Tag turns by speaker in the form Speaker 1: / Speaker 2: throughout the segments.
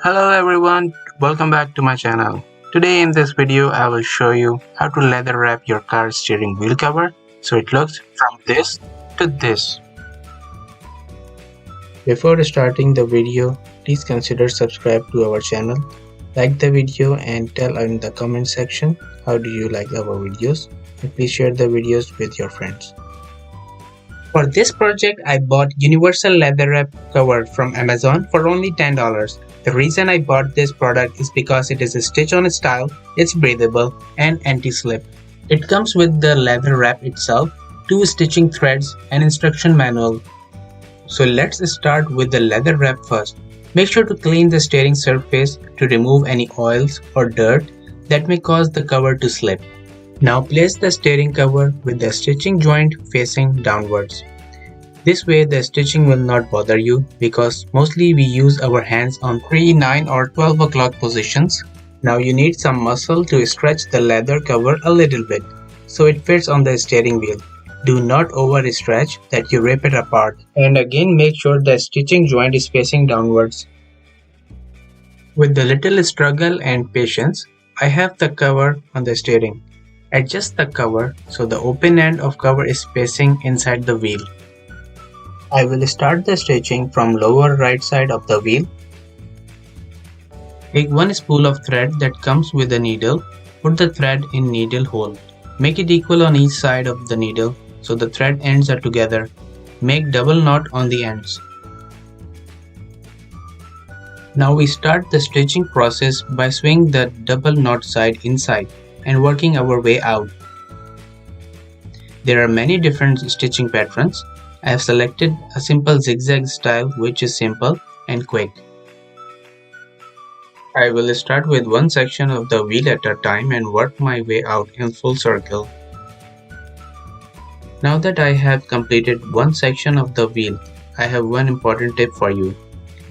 Speaker 1: Hello everyone, welcome back to my channel. Today in this video I will show you how to leather wrap your car steering wheel cover so it looks from this to this. Before starting the video, please consider subscribe to our channel, like the video and tell in the comment section how do you like our videos, and please share the videos with your friends. For this project, I bought universal leather wrap cover from Amazon for only $10. The reason I bought this product is because it is a stitch-on style, it's breathable and anti-slip. It comes with the leather wrap itself, 2 stitching threads and instruction manual. So let's start with the leather wrap first. Make sure to clean the steering surface to remove any oils or dirt that may cause the cover to slip. Now place the steering cover with the stitching joint facing downwards. This way the stitching will not bother you because mostly we use our hands on 3, 9 or 12 o'clock positions. Now you need some muscle to stretch the leather cover a little bit so it fits on the steering wheel. Do not overstretch that you rip it apart, and again make sure the stitching joint is facing downwards. With a little struggle and patience, I have the cover on the steering. Adjust the cover so the open end of cover is facing inside the wheel. I will start the stitching from lower right side of the wheel. Take one spool of thread that comes with a needle. Put the thread in needle hole. Make it equal on each side of the needle so the thread ends are together. Make double knot on the ends. Now we start the stitching process by swinging the double knot side inside and working our way out. There are many different stitching patterns. I have selected a simple zigzag style which is simple and quick. I will start with one section of the wheel at a time and work my way out in full circle. Now that I have completed one section of the wheel, I have one important tip for you.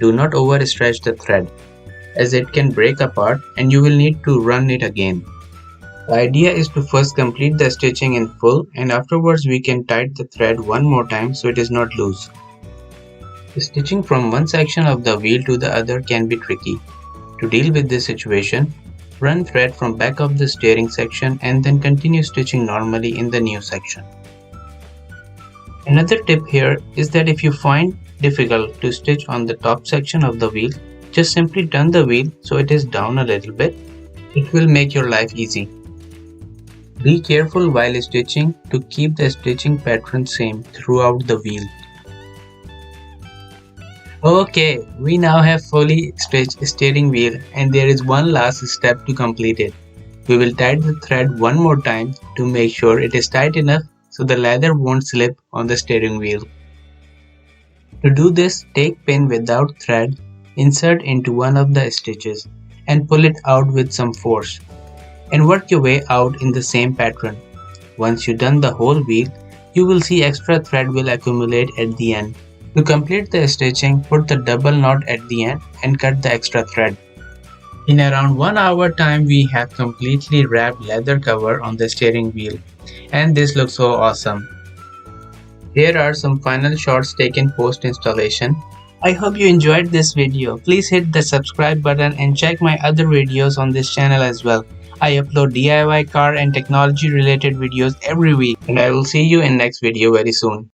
Speaker 1: Do not overstretch the thread, as it can break apart and you will need to run it again. The idea is to first complete the stitching in full and afterwards we can tighten the thread one more time so it is not loose. Stitching from one section of the wheel to the other can be tricky. To deal with this situation, run thread from back of the steering section and then continue stitching normally in the new section. Another tip here is that if you find difficult to stitch on the top section of the wheel, just simply turn the wheel so it is down a little bit. It will make your life easy. Be careful while stitching to keep the stitching pattern same throughout the wheel. Okay, we now have fully stitched steering wheel and there is one last step to complete it. We will tighten the thread one more time to make sure it is tight enough so the leather won't slip on the steering wheel. To do this, take pin without thread, insert into one of the stitches and pull it out with some force. And work your way out in the same pattern. Once you've done the whole wheel, you will see extra thread will accumulate at the end. To complete the stitching, put the double knot at the end and cut the extra thread. In around 1 hour time, we have completely wrapped leather cover on the steering wheel, and this looks so awesome. Here are some final shots taken post installation. I hope you enjoyed this video. Please hit the subscribe button and check my other videos on this channel as well. I upload DIY car and technology related videos every week, and I will see you in next video very soon.